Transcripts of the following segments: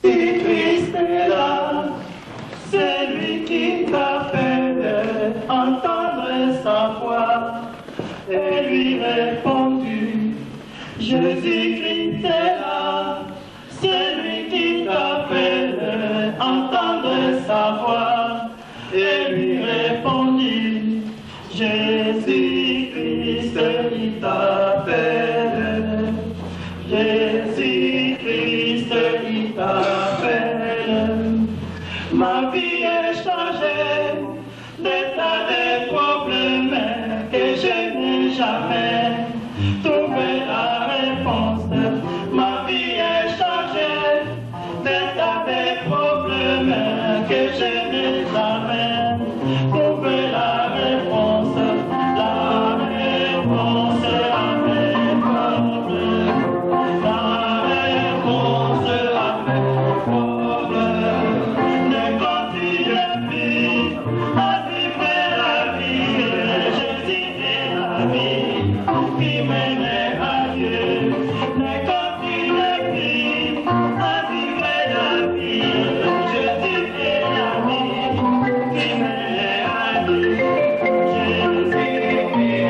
Si Christ est là, c'est lui qui t'appelle, entendre sa voix, et lui répondit, Jésus-Christ est là, c'est lui qui t'appelle, entendre sa voix, et lui répondit, Jésus-Christ, il t'appelle, Jésus-Christ, il t'appelle. Ma vie est changée, des tas de problèmes que je n'ai jamais trouvé la réponse. Ma vie est changée, des tas de problèmes que je n'ai jamais trouvé la réponse. La réponse à mes problèmes, la réponse à mes problèmes. Ne continuez plus à vivre la vie, Jésus est la vie qui mène à Dieu. Ne continuez plus à vivre la vie, Jésus est la vie qui mène à Dieu. Jésus-Christ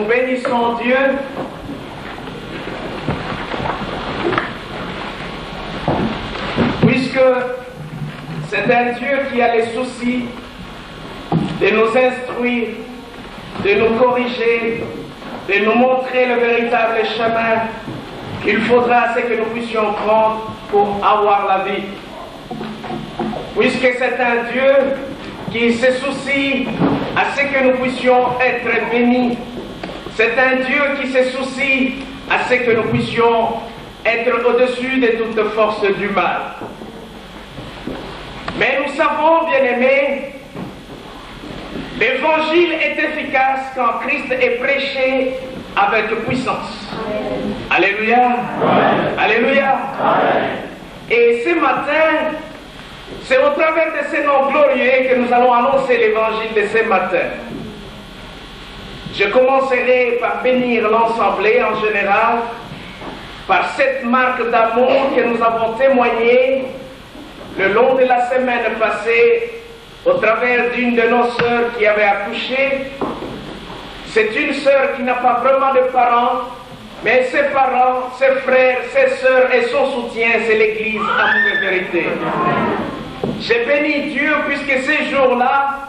bénissons Dieu. Puisque c'est un Dieu qui a les soucis de nous instruire, de nous corriger, de nous montrer le véritable chemin qu'il faudra ce que nous puissions prendre pour avoir la vie. Puisque c'est un Dieu qui se soucie à ce que nous puissions être bénis. C'est un Dieu qui se soucie à ce que nous puissions être au-dessus de toute force du mal. Mais nous savons, bien-aimés, l'évangile est efficace quand Christ est prêché avec puissance. Alléluia. Alléluia. Et ce matin, c'est au travers de ces noms glorieux que nous allons annoncer l'évangile de ce matin. Je commencerai par bénir l'Assemblée en général, par cette marque d'amour que nous avons témoignée le long de la semaine passée au travers d'une de nos sœurs qui avait accouché. C'est une sœur qui n'a pas vraiment de parents, mais ses parents, ses frères, ses sœurs et son soutien, c'est l'Église Amour et Vérité. J'ai béni Dieu puisque ces jours-là,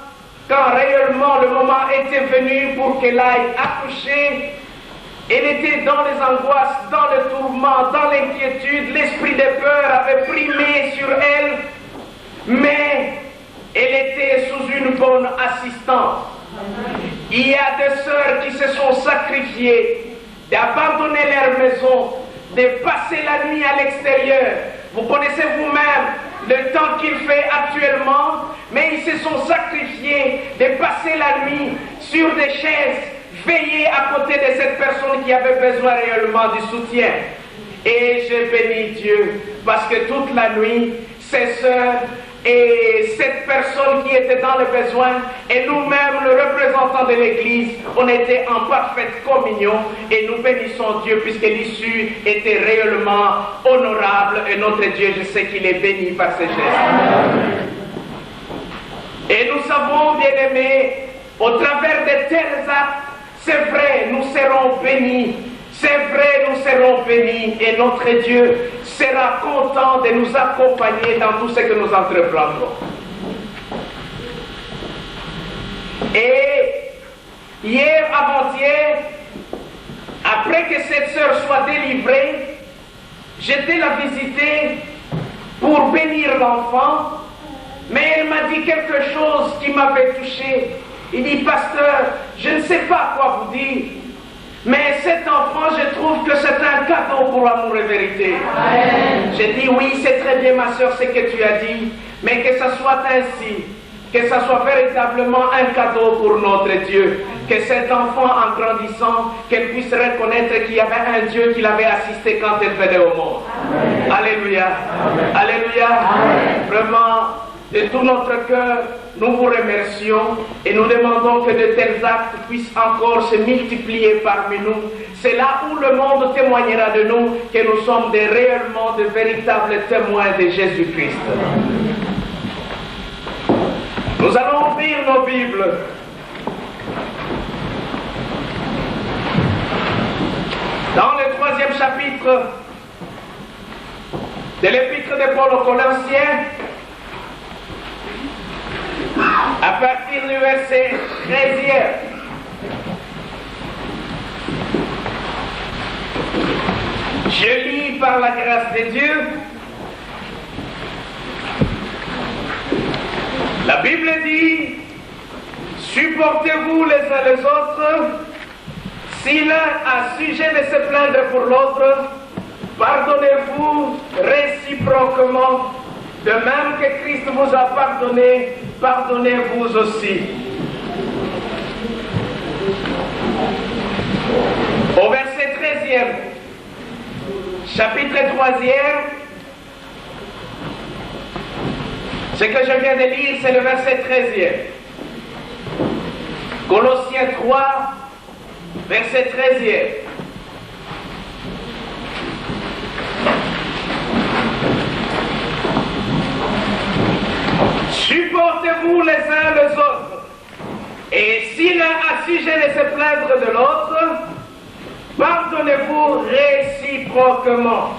quand réellement le moment était venu pour qu'elle aille accoucher, elle était dans les angoisses, dans le tourment, dans l'inquiétude, l'esprit de peur avait primé sur elle, mais elle était sous une bonne assistance. Il y a des sœurs qui se sont sacrifiées, d'abandonner leur maison, de passer la nuit à l'extérieur. Vous connaissez vous-même le temps qu'il fait actuellement, mais ils se sont sacrifiés de passer la nuit sur des chaises, veiller à côté de cette personne qui avait besoin réellement du soutien. Et je bénis Dieu, parce que toute la nuit, ces sœurs et cette personne qui était dans le besoin, et nous-mêmes, le représentant de l'Église, on était en parfaite communion, et nous bénissons Dieu, puisque l'issue était réellement honorable, et notre Dieu, je sais qu'il est béni par ses gestes. Et nous savons, bien-aimés, au travers de tels actes, c'est vrai, nous serons bénis. C'est vrai, nous serons bénis et notre Dieu sera content de nous accompagner dans tout ce que nous entreprendrons. Et hier, avant-hier, après que cette sœur soit délivrée, j'étais la visiter pour bénir l'enfant, mais elle m'a dit quelque chose qui m'avait touché. Il dit, pasteur, je ne sais pas quoi vous dire, mais cet enfant, je trouve que c'est un cadeau pour l'amour et vérité. J'ai dit, oui, c'est très bien, ma soeur, ce que tu as dit, mais que ça soit ainsi, que ça soit véritablement un cadeau pour notre Dieu, que cet enfant, en grandissant, qu'elle puisse reconnaître qu'il y avait un Dieu qui l'avait assisté quand elle venait au monde. Amen. Alléluia. Amen. Alléluia. Amen. Vraiment, de tout notre cœur, nous vous remercions et nous demandons que de tels actes puissent encore se multiplier parmi nous. C'est là où le monde témoignera de nous que nous sommes réellement de véritables témoins de Jésus-Christ. Nous allons ouvrir nos Bibles. Dans le 3e chapitre de l'Épître de Paul aux Colossiens, à partir du verset 13e. Je lis par la grâce de Dieu. La Bible dit, supportez-vous les uns les autres, si l'un a sujet de se plaindre pour l'autre, pardonnez-vous réciproquement, de même que Christ vous a pardonné, pardonnez-vous aussi. Au verset 13e, chapitre 3e, ce que je viens de lire, c'est le verset 13e. Colossiens 3, verset 13e. Supportez-vous les uns les autres, et si l'un a sujet de se plaindre de l'autre, pardonnez-vous réciproquement,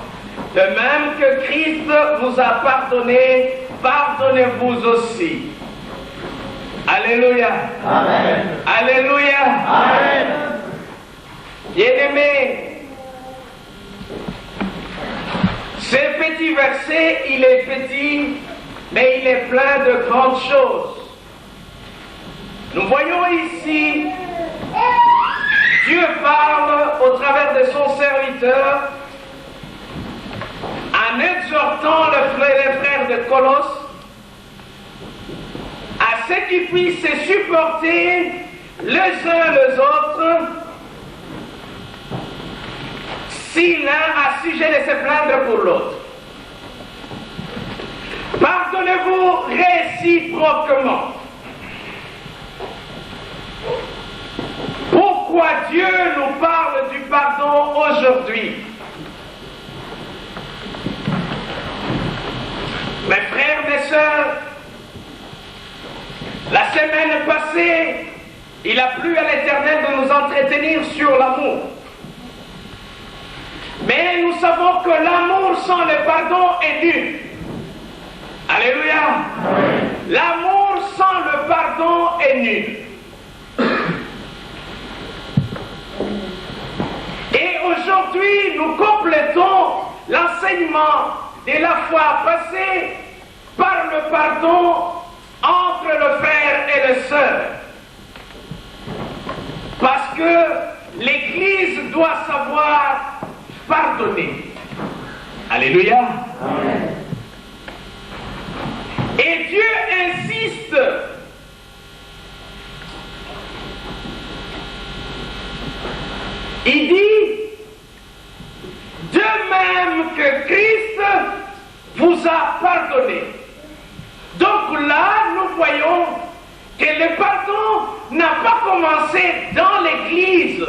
de même que Christ vous a pardonné, pardonnez-vous aussi. Alléluia. Amen. Alléluia. Amen. Bien-aimés, ce petit verset, il est petit, mais il est plein de grandes choses. Nous voyons ici, Dieu parle au travers de son serviteur en exhortant les frères de Colosse à ce qu'ils puissent se supporter les uns les autres si l'un a sujet de se plaindre pour l'autre. Pardonnez-vous réciproquement. Pourquoi Dieu nous parle du pardon aujourd'hui? Mes frères, mes sœurs, la semaine passée, il a plu à l'Éternel de nous entretenir sur l'amour. Mais nous savons que l'amour sans le pardon est nul. Alléluia. L'amour sans le pardon est nul. Et aujourd'hui, nous complétons l'enseignement de la foi passée par le pardon entre le frère et le sœur. Parce que l'Église doit savoir pardonner. Alléluia. Amen. Et Dieu insiste. Il dit, de même que Christ vous a pardonné. Donc là, nous voyons que le pardon n'a pas commencé dans l'Église.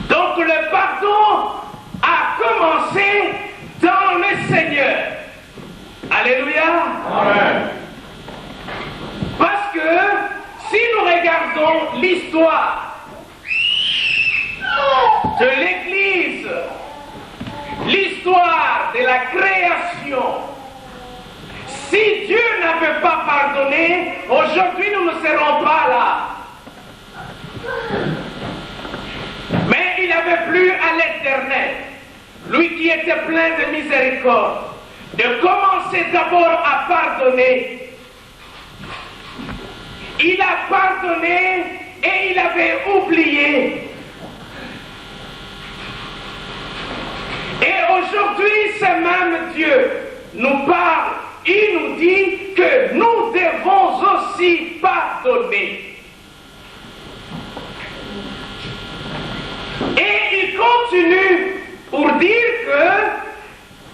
Donc le pardon a commencé dans le Seigneur. Alléluia. Amen. Parce que si nous regardons l'histoire de l'Église, l'histoire de la création, si Dieu n'avait pas pardonné, aujourd'hui nous ne serons pas là. Mais il avait plu à l'Éternel, lui qui était plein de miséricorde, de commencer d'abord à pardonner. Il a pardonné et il avait oublié. Et aujourd'hui, ce même Dieu nous parle, il nous dit que nous devons aussi pardonner. Et il continue pour dire que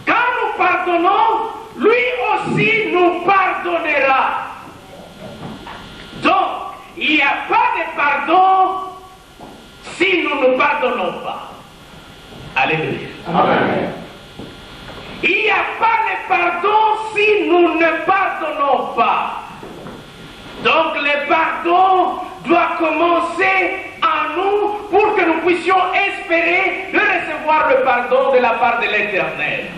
quand nous pardonnons, lui aussi nous pardonnera. Donc, il n'y a pas de pardon si nous ne pardonnons pas. Alléluia. Amen. Il n'y a pas de pardon si nous ne pardonnons pas. Donc le pardon doit commencer en nous pour que nous puissions espérer de recevoir le pardon de la part de l'Éternel.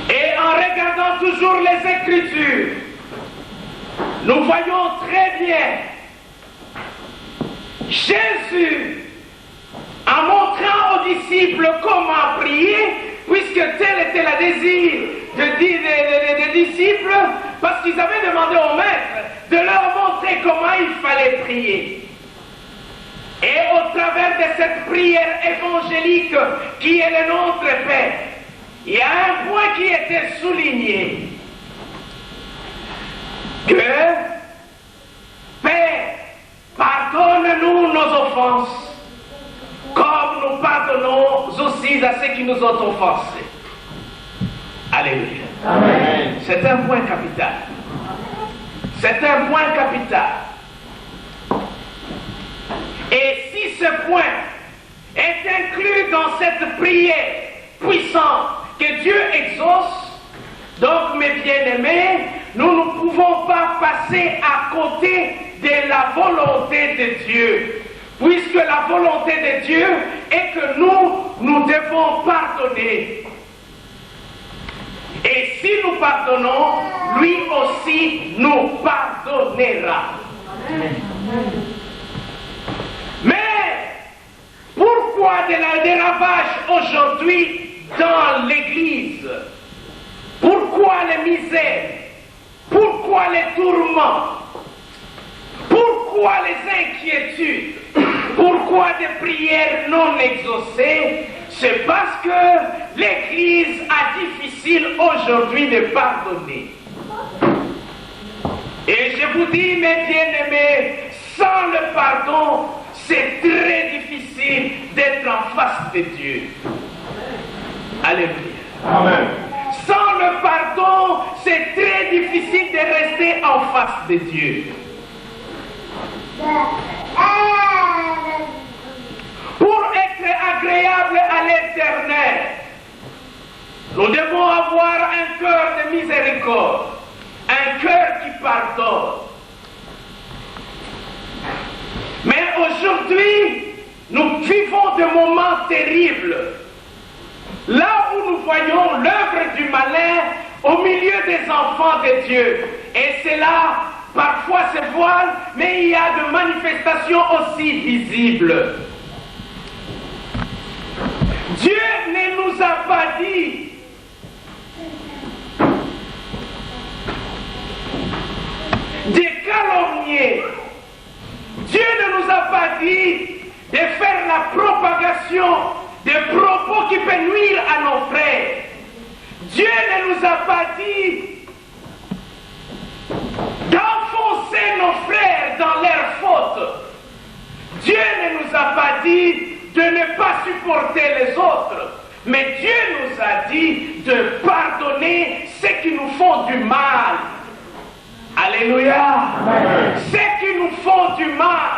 Et en regardant toujours les Écritures, nous voyons très bien Jésus, en montrant aux disciples comment prier, puisque tel était le désir des disciples, parce qu'ils avaient demandé au maître de leur montrer comment il fallait prier. Et au travers de cette prière évangélique qui est le nôtre Père, il y a un point qui était souligné, que Père, pardonne-nous nos offenses, comme nous pardonnons aussi à ceux qui nous ont offensés. Alléluia. Amen. C'est un point capital. C'est un point capital. Et si ce point est inclus dans cette prière puissante que Dieu exauce, donc mes bien-aimés, nous ne pouvons pas passer à côté de la volonté de Dieu. Puisque la volonté de Dieu est que nous devons pardonner. Et si nous pardonnons, lui aussi nous pardonnera. Mais pourquoi des ravages aujourd'hui dans l'Église? Pourquoi les misères? Pourquoi les tourments? Pourquoi les inquiétudes? Pourquoi des prières non exaucées? C'est parce que l'Église a difficile aujourd'hui de pardonner. Et je vous dis, mes bien-aimés, sans le pardon, c'est très difficile d'être en face de Dieu. Alléluia. Amen. Sans le pardon, c'est très difficile de rester en face de Dieu. Pour être agréable à l'Éternel, nous devons avoir un cœur de miséricorde, un cœur qui pardonne. Mais aujourd'hui, nous vivons des moments terribles. Là où nous voyons l'œuvre du malin au milieu des enfants de Dieu. Et cela, parfois se voile, mais il y a de manifestations aussi visibles. Dieu ne nous a pas dit de calomnier. Dieu ne nous a pas dit de faire la propagation des propos qui peuvent nuire à nos frères. Dieu ne nous a pas dit d'enfoncer nos frères dans leurs fautes. Dieu ne nous a pas dit de ne pas supporter les autres. Mais Dieu nous a dit de pardonner ceux qui nous font du mal. Alléluia. Ceux qui nous font du mal.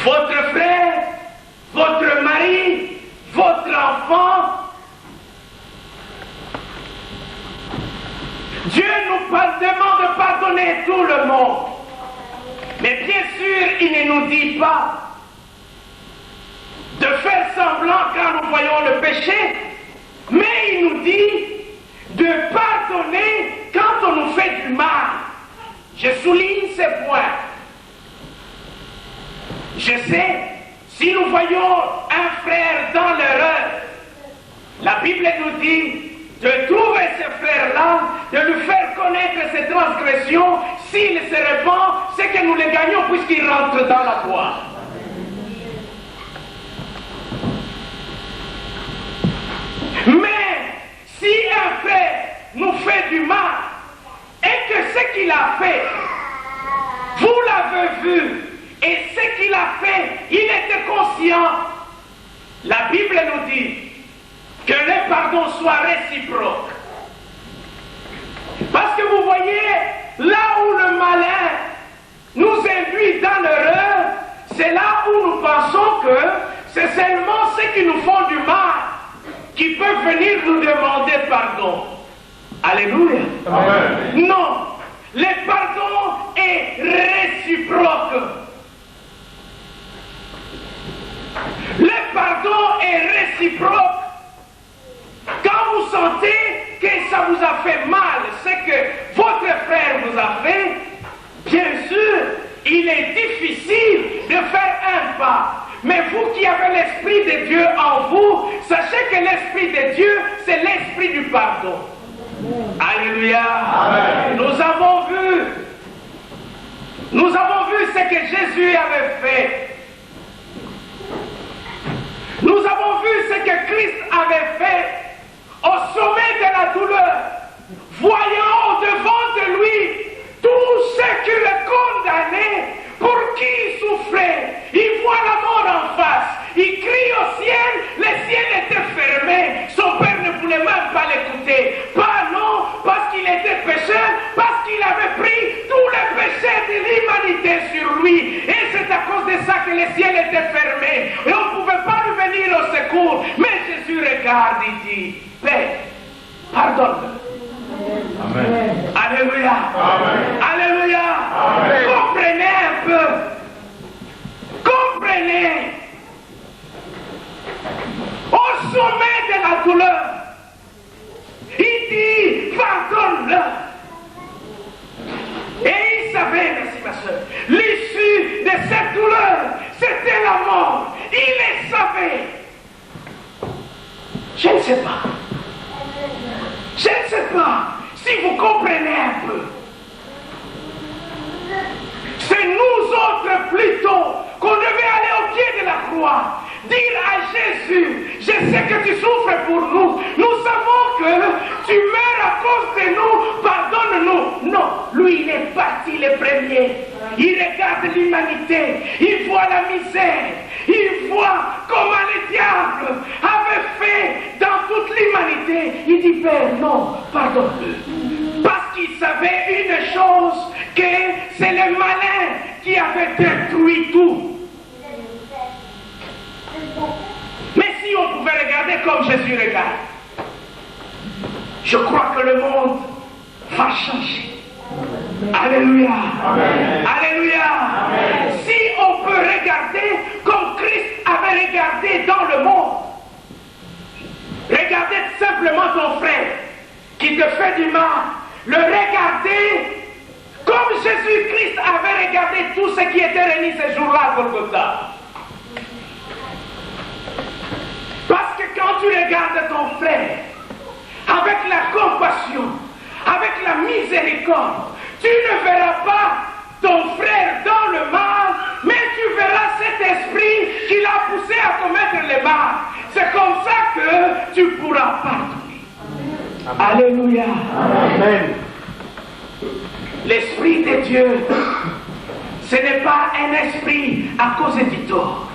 Votre frère, votre mari, votre enfant. Dieu nous demande de pardonner tout le monde. Mais bien sûr, il ne nous dit pas de faire semblant quand nous voyons le péché, mais il nous dit de pardonner quand on nous fait du mal. Je souligne ces points. Je sais, si nous voyons un frère dans l'erreur, la Bible nous dit de trouver ce frère-là, de lui faire connaître ses transgressions. S'il se répand, c'est que nous les gagnons puisqu'il rentre dans la foi. Mais si un frère nous fait du mal et que ce qu'il a fait, vous l'avez vu, et ce qu'il a fait, il était conscient, la Bible nous dit que le pardon soit réciproque. Parce que vous voyez, là où le malin nous induit dans l'erreur, c'est là où nous pensons que c'est seulement ceux qui nous font du mal qui peuvent venir nous demander pardon. Alléluia. Amen. Non, le pardon est réciproque. Le pardon est réciproque. Quand vous sentez que ça vous a fait mal, c'est que votre frère vous a fait, bien sûr, il est difficile de faire un pas. Mais vous qui avez l'Esprit de Dieu en vous, sachez que l'Esprit de Dieu, c'est l'Esprit du pardon. Alléluia. Amen. Nous avons vu ce que Jésus avait fait. Nous avons vu ce que Christ avait fait au sommet de la douleur, voyant au-devant de lui tous ceux qui le condamnaient, pour qui il souffrait. Il voit la mort en face, il crie au ciel, le ciel était fermé, son père ne voulait même pas l'écouter. Pas non, parce qu'il était pécheur, parce qu'il avait pris tous les péchés de l'humanité sur lui. Et c'est à cause de ça que le ciel était fermé. Et on ne pouvait pas lui venir au secours. Mais Jésus regarde, il dit, Père, pardonne. Amen. Alléluia. Amen. Alléluia. Amen. Comprenez un peu. Comprenez. Au sommet de la douleur, un peu. C'est nous autres plutôt qu'on devait aller au pied de la croix, dire à Jésus, je sais que tu souffres pour nous, nous savons que tu meurs à cause de nous, pardonne-nous. Non, lui il est parti le premier, il regarde l'humanité, il voit la misère, il voit comment le diable avait fait dans toute l'humanité. Il dit, Père, non, pardonne-le. Parce qu'il savait une chose, que c'est le malin qui avait détruit tout. Mais si on pouvait regarder comme Jésus regarde, je crois que le monde va changer. Alléluia. Amen. Alléluia. Amen. Si on peut regarder comme Christ avait regardé dans le monde, regardez simplement ton frère qui te fait du mal, le regarder comme Jésus-Christ avait regardé tout ce qui était réuni ce jour-là à Golgotha. Parce que quand tu regardes ton frère avec la compassion, avec la miséricorde, tu ne verras pas ton frère dans le mal, mais tu verras cet esprit qui l'a poussé à commettre le mal. C'est comme ça que tu pourras pardonner. Alléluia. Amen. L'Esprit de Dieu, ce n'est pas un esprit à cause du tort.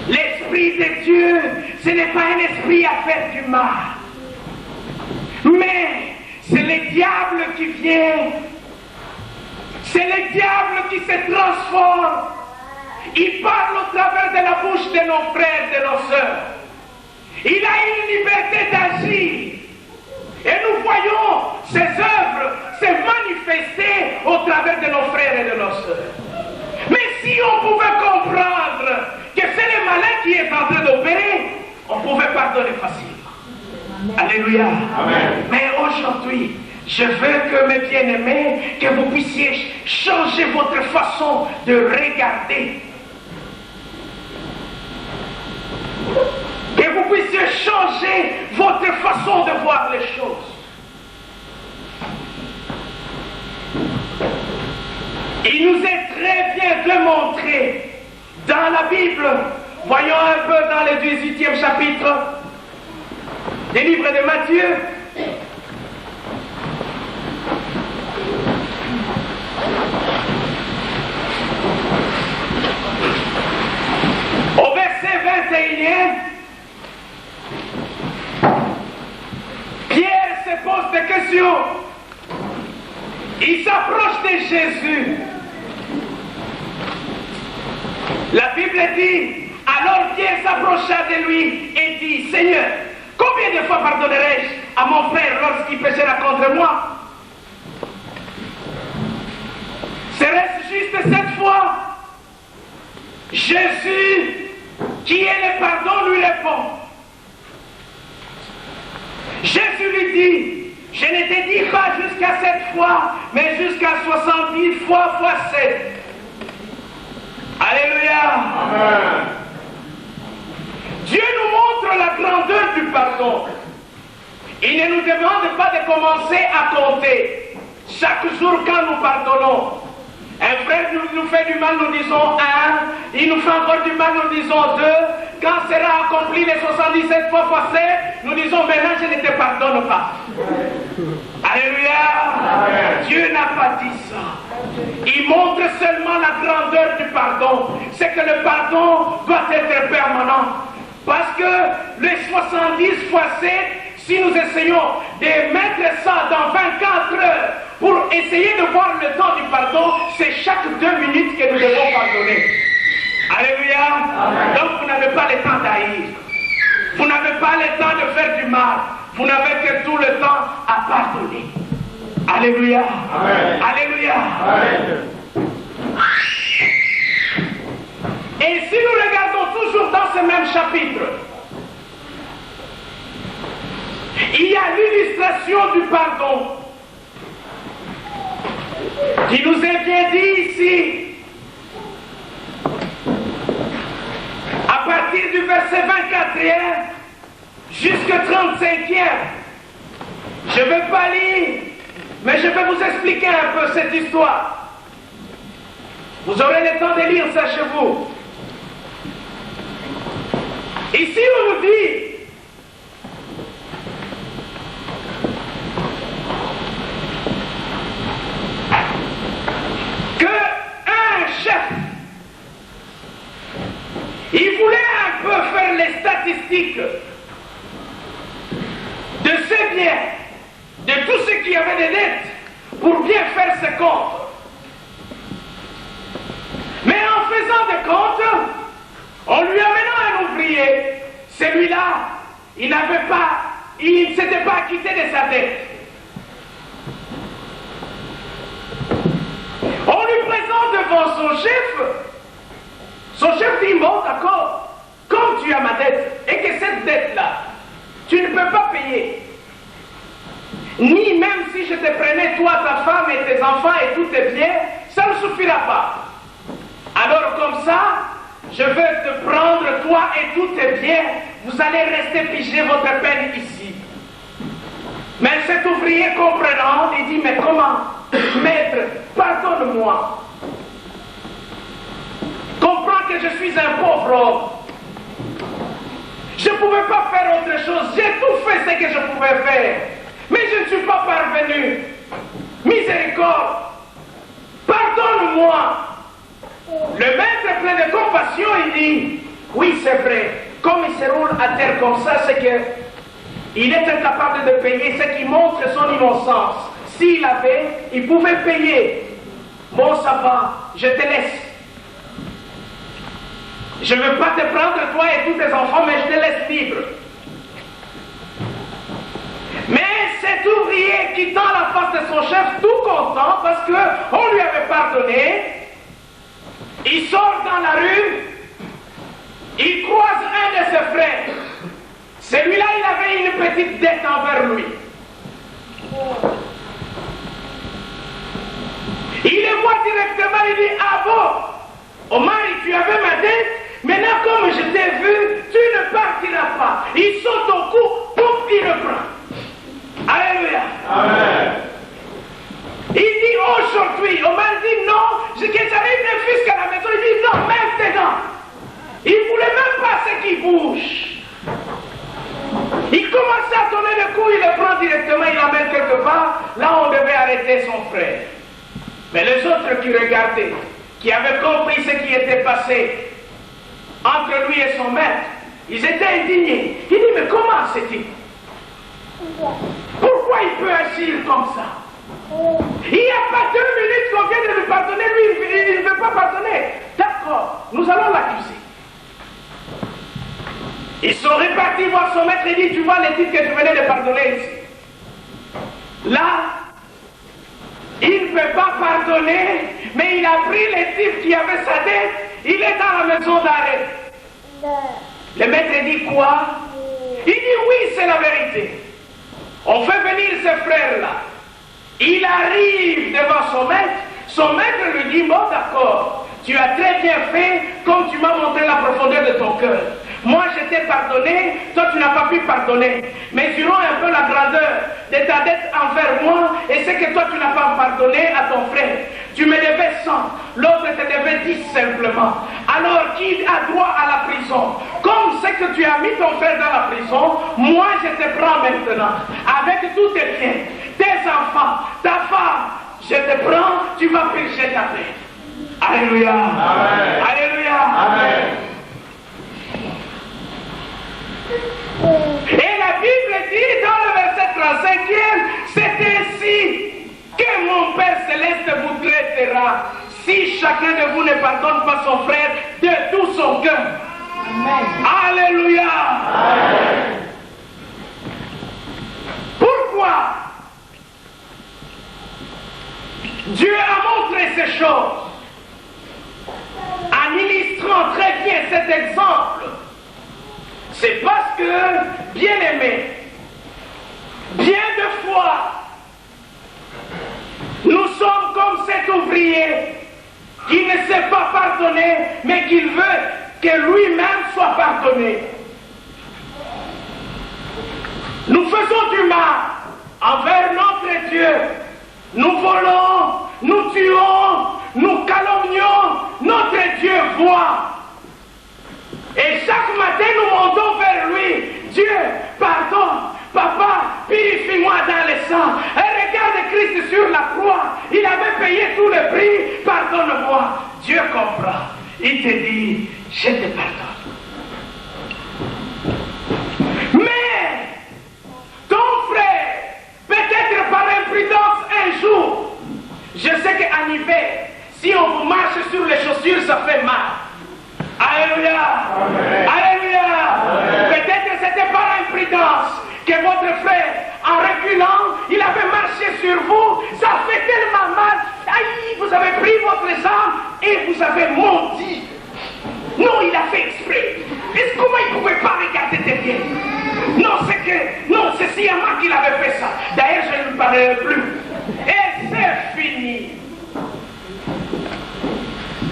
L'Esprit de Dieu, ce n'est pas un esprit à faire du mal. Mais c'est le diable qui vient. C'est le diable qui se transforme. Il parle au travers de la bouche de nos frères, de nos sœurs. Il a une liberté d'agir. Et nous voyons ces œuvres se manifester au travers de nos frères et de nos sœurs. Mais si on pouvait comprendre que c'est le malin qui est en train d'opérer, on pouvait pardonner facilement. Alléluia. Amen. Mais aujourd'hui, je veux que mes bien-aimés, que vous puissiez changer votre façon de regarder. Que vous puissiez changer votre façon de voir les choses. Il nous est très bien démontré dans la Bible, voyons un peu dans le 18e chapitre du livre de Matthieu. Au verset 21, Pierre se pose des questions. Il s'approche de Jésus. La Bible dit, alors Pierre s'approcha de lui et dit, Seigneur, combien de fois pardonnerai-je à mon frère lorsqu'il péchera contre moi? Serait-ce juste cette fois? Jésus, qui est le pardon, lui répond. Jésus lui dit, je ne te dis pas jusqu'à 7 fois, mais jusqu'à 70 fois 7. Alléluia. Amen. Dieu nous montre la grandeur du pardon. Il ne nous demande pas de commencer à compter. Chaque jour quand nous pardonnons, un frère nous fait du mal, nous disons 1. Il nous fait encore du mal, nous disons 2. Quand sera accompli les 77 fois 7, nous disons maintenant je ne te pardonne pas. Alléluia. Amen. Dieu n'a pas dit ça. Il montre seulement la grandeur du pardon. C'est que le pardon doit être permanent. Parce que les 70 fois 7, si nous essayons de mettre ça dans 24 heures pour essayer de voir le temps du pardon, c'est chaque 2 minutes que nous devons pardonner. Alléluia. Amen. Donc vous n'avez pas le temps d'haïr. Vous n'avez pas le temps de faire du mal. Vous n'avez que tout le temps à pardonner. Alléluia. Amen. Alléluia. Amen. Et si nous regardons toujours dans ce même chapitre, il y a l'illustration du pardon qui nous est bien dit ici. À partir du verset 24e jusqu'au 35e, je ne vais pas lire, Mais je vais vous expliquer un peu cette histoire. Vous aurez le temps de lire ça chez vous. Ici, on nous dit qu'un chef, il voulait un peu faire les statistiques de ses biens, de tous ceux qui avaient des dettes, pour bien faire ses comptes. Mais en faisant des comptes, en lui amenant un ouvrier, celui-là, il ne s'était pas acquitté de sa dette. On lui présente devant son chef dit, bon d'accord, comme tu as ma dette, et que cette dette-là, tu ne peux pas payer, ni même si je te prenais toi, ta femme et tes enfants et tous tes biens, ça ne suffira pas. Alors comme ça, je vais te prendre toi et tous tes biens, vous allez rester piger votre peine ici. Mais cet ouvrier comprenant, il dit, mais comment? Maître, pardonne-moi. Comprends que je suis un pauvre homme. Je ne pouvais pas faire autre chose. J'ai tout fait ce que je pouvais faire. Mais je ne suis pas parvenu. Miséricorde. Pardonne-moi. Le maître plein de compassion, il dit, oui c'est vrai. Comme il se roule à terre comme ça, c'est que il est incapable de payer, ce qui montre son innocence. S'il avait, il pouvait payer. Bon, ça va, je te laisse. Je ne veux pas te prendre, toi et tous tes enfants, mais je te laisse libre. Mais cet ouvrier qui tend la face de son chef, tout content, parce qu'on lui avait pardonné, il sort dans la rue, il croise un de ses frères. Celui-là, il avait une petite dette envers lui. Il le voit directement, il dit, ah bon, Omar, tu avais ma dette, maintenant comme je t'ai vu, tu ne partiras pas. Il saute au cou, pouf, il reprend. Alléluia. Amen. Il dit aujourd'hui, Omar dit non, que j'arrive le fils à la maison, il dit non, maintenant. Il ne voulait même pas ce qui bouge. Il commençait à tourner le cou, il le prend directement, il l'emmène quelque part. Là, on devait arrêter son frère. Mais les autres qui regardaient, qui avaient compris ce qui était passé entre lui et son maître, ils étaient indignés. Il dit, mais comment c'est-il? Pourquoi il peut agir comme ça? Il n'y a pas 2 minutes qu'on vient de lui pardonner, lui, il ne veut pas pardonner. D'accord, nous allons l'accuser. Ils sont repartis voir son maître et dit, tu vois les titres que tu venais de pardonner ici. Là, il ne peut pas pardonner, mais il a pris les types qui avaient sa dette, il est dans la maison d'arrêt. Le maître dit quoi? Il dit oui, c'est la vérité. On fait venir ce frère-là. Il arrive devant son maître lui dit, bon d'accord, tu as très bien fait comme tu m'as montré la profondeur de ton cœur. Moi je t'ai pardonné, toi tu n'as pas pu pardonner. Mesurons un peu la grandeur de ta dette envers moi et ce que toi tu n'as pas pardonné à ton frère. Tu me devais 100, l'autre te devait 10 simplement. Alors qui a droit à la prison? Comme c'est que tu as mis ton frère dans la prison, moi je te prends maintenant, avec tous tes biens, tes enfants, ta femme, je te prends, tu vas purger ta dette. Alléluia. Amen. Alléluia. Amen. Et la Bible dit dans le verset 35e, c'est ainsi que mon Père Céleste vous traitera si chacun de vous ne pardonne pas son frère de tout son cœur. Amen. Alléluia. Amen. Pourquoi Dieu a montré ces choses en illustrant très bien cet exemple? C'est parce que, bien aimé, bien de fois, nous sommes comme cet ouvrier qui ne sait pas pardonner, mais qui veut que lui-même soit pardonné. Nous faisons du mal envers notre Dieu nous volons, nous tuons, nous calomnions, notre Dieu voit. Et chaque matin, nous montons vers lui. Dieu, pardonne. Papa, purifie-moi dans le sang. Et regarde Christ sur la croix. Il avait payé tout le prix. Pardonne-moi. Dieu comprend. Il te dit, je te pardonne. Mais, ton frère, peut-être par imprudence un jour, je sais qu'en hiver, si on vous marche sur les chaussures, ça fait mal. Alléluia. Alléluia. Peut-être c'était par imprudence que votre frère, en reculant, il avait marché sur vous. Ça fait tellement mal. Aïe, vous avez pris votre jambe et vous avez menti. Non, il a fait exprès. Est-ce comment il ne pouvait pas regarder derrière? Non, c'est sciemment qu'il avait fait ça. D'ailleurs, je ne lui parlerai plus. Et c'est fini.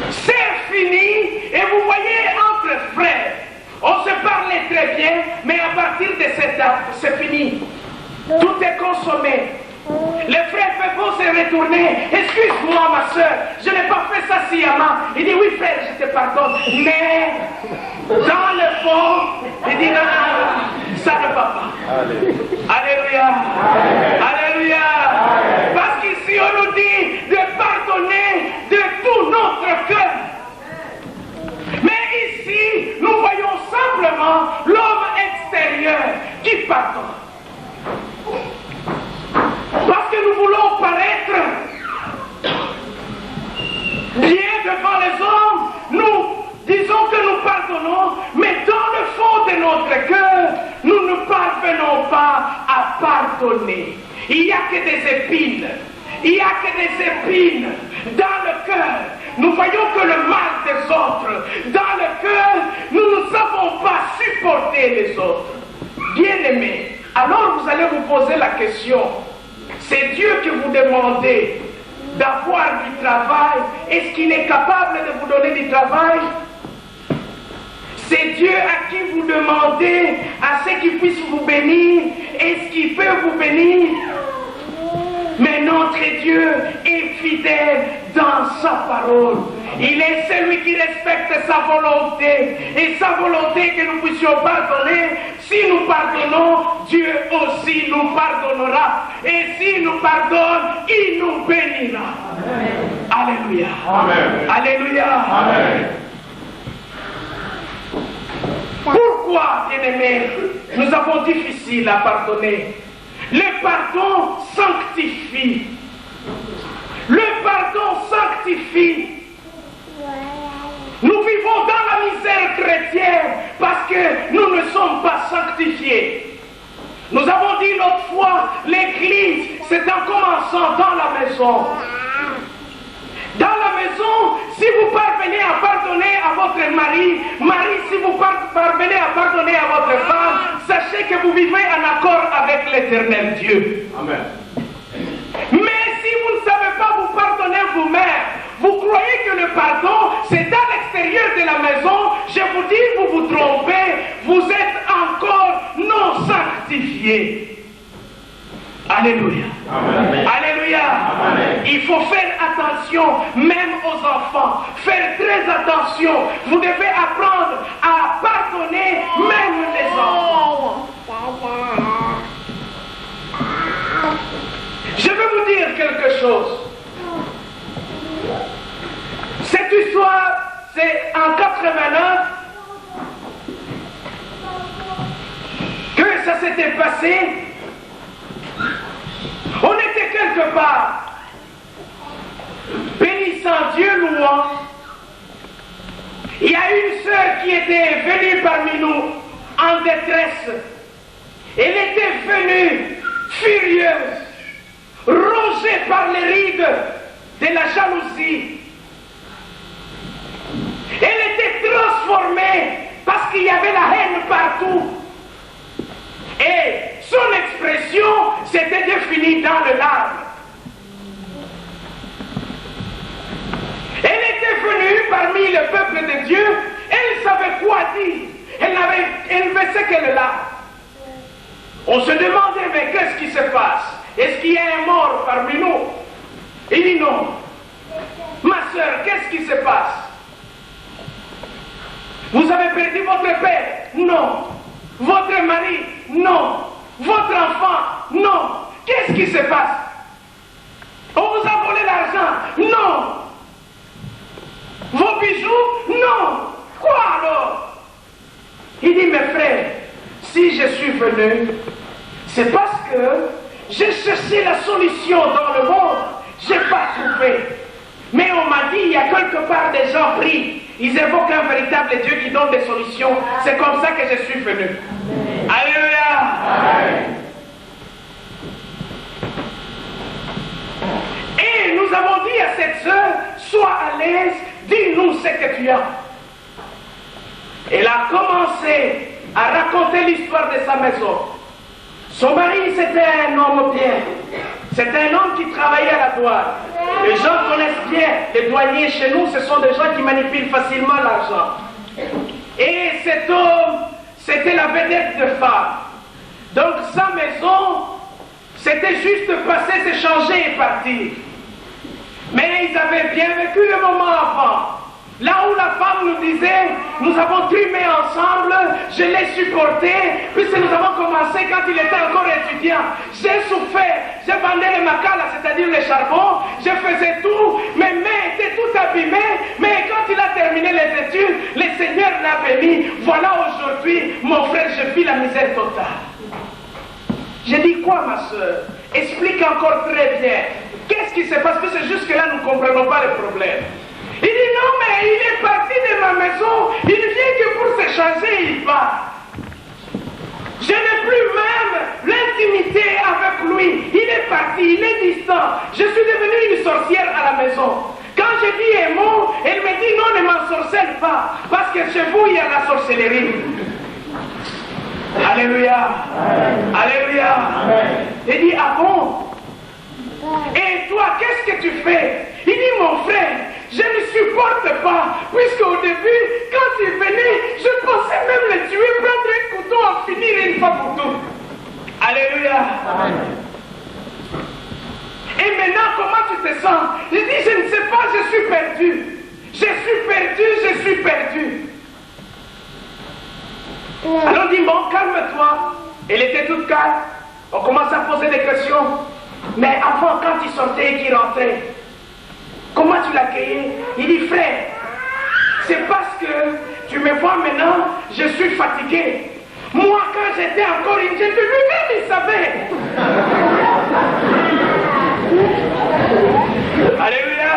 C'est fini, et vous voyez entre frères, on se parlait très bien, mais à partir de cette date, c'est fini. Tout est consommé. Le frère fait beau se retourner. Excuse-moi, ma soeur, je n'ai pas fait ça sciemment. Il dit oui, frère, je te pardonne. Mais dans le fond, il dit non, ça ne va pas. Alléluia. Alléluia. Parce qu'ici, on nous dit de pardonner de tout notre cœur. Mais ici, nous voyons simplement l'homme extérieur qui pardonne. Parce que nous voulons paraître bien devant les hommes, nous disons que nous pardonnons, mais dans le fond de notre cœur, nous ne parvenons pas à pardonner. Il n'y a que des épines. Il n'y a que des épines dans le cœur. Nous voyons que le mal des autres. Dans le cœur, nous ne savons pas supporter les autres. Bien-aimés, alors vous allez vous poser la question. C'est Dieu que vous demandez d'avoir du travail. Est-ce qu'il est capable de vous donner du travail? C'est Dieu à qui vous demandez à ce qu'il puisse vous bénir. Est-ce qu'il peut vous bénir? Mais notre Dieu est fidèle dans sa parole. Il est celui qui respecte sa volonté. Et sa volonté que nous puissions pardonner. Si nous pardonnons, Dieu aussi nous pardonnera. Et s'il nous pardonne, il nous bénira. Amen. Alléluia. Amen. Alléluia. Amen. Pourquoi, bien-aimés, nous avons difficile à pardonner? Le pardon sanctifie. Le pardon sanctifie. Nous vivons dans la misère chrétienne parce que nous ne sommes pas sanctifiés. Nous avons dit l'autre fois, l'église, c'est en commençant dans la maison. Dans la maison, si vous parvenez à pardonner à votre mari, si vous parvenez à pardonner à votre femme, sachez que vous vivez en accord avec l'Éternel Dieu. Amen. Mais si vous ne savez pas vous pardonner vous-même, vous croyez que le pardon, c'est à l'extérieur de la maison, je vous dis, vous vous trompez, vous êtes encore non sanctifiés. Alléluia. Amen. Alléluia. Amen. Il faut faire attention, même aux enfants. Faire très attention. Vous devez apprendre à pardonner même les enfants. Je vais vous dire quelque chose. Cette histoire, c'est en 89 que ça s'était passé. On était quelque part, bénissant Dieu, louant. Il y a une sœur qui était venue parmi nous en détresse. Elle était venue furieuse, rongée par les rides de la jalousie. Elle était transformée parce qu'il y avait la haine partout. Et son expression s'était définie dans le larmes. Elle était venue parmi le peuple de Dieu, elle savait quoi dire. Elle ne faisait que le larmes. On se demandait, mais qu'est-ce qui se passe? Est-ce qu'il y a un mort parmi nous? Il dit non. Ma soeur, qu'est-ce qui se passe? Vous avez perdu votre père? Non. Votre mari? Non. Votre enfant? Non. Qu'est-ce qui se passe? On vous a volé l'argent? Non. Vos bijoux? Non. Quoi alors? Il dit, mes frères, si je suis venu, c'est parce que j'ai cherché la solution dans le monde, je n'ai pas trouvé. Mais on m'a dit, il y a quelque part des gens pris, ils évoquent un véritable Dieu qui donne des solutions. C'est comme ça que je suis venu. Alléluia. Amen. Et nous avons dit à cette sœur, sois à l'aise, dis-nous ce que tu as. Elle a commencé à raconter l'histoire de sa maison. Son mari, c'était un homme bien. C'était un homme qui travaillait à la douane. Les gens connaissent bien les douaniers chez nous, ce sont des gens qui manipulent facilement l'argent. Et cet homme, c'était la vedette de femme. Donc sa maison, c'était juste passer, s'échanger et partir. Mais ils avaient bien vécu le moment avant. Là où la femme nous disait, nous avons trimé ensemble, je l'ai supporté, puisque nous avons commencé quand il était encore étudiant. J'ai souffert, j'ai vendé les macala, c'est-à-dire les charbons, je faisais tout, mes mains étaient tout abîmées, mais quand il a terminé les études, le Seigneur l'a béni. Voilà aujourd'hui, mon frère, je vis la misère totale. J'ai dit quoi, ma soeur? Explique encore très bien. Qu'est-ce qui se passe? Parce que jusque-là, nous ne comprenons pas le problème. Il dit non, mais il est parti de ma maison, il vient que pour s'échanger, il part. Je n'ai plus même l'intimité avec lui. Il est parti, il est distant. Je suis devenue une sorcière à la maison. Quand je dis un mot, elle me dit non, ne m'ensorcelle pas, parce que chez vous, il y a la sorcellerie. Alléluia. Amen. Alléluia. Amen. Il dit, ah bon? Et toi, qu'est-ce que tu fais? Il dit, mon frère, je ne supporte pas, puisqu'au début, quand il venait, je pensais même le tuer, prendre un couteau, en finir une fois pour toutes. Alléluia. Amen. Et maintenant, comment tu te sens? Il dit, je ne sais pas, je suis perdu. Je suis perdu, je suis perdu. Alors on dit, bon, calme-toi. Elle était toute calme. On commence à poser des questions. Mais avant, quand il sortait et qu'il rentrait, comment tu l'accueillais? Il dit, frère, c'est parce que tu me vois maintenant, je suis fatigué. Moi, quand j'étais encore une jeune, lui-même, il savait. Alléluia.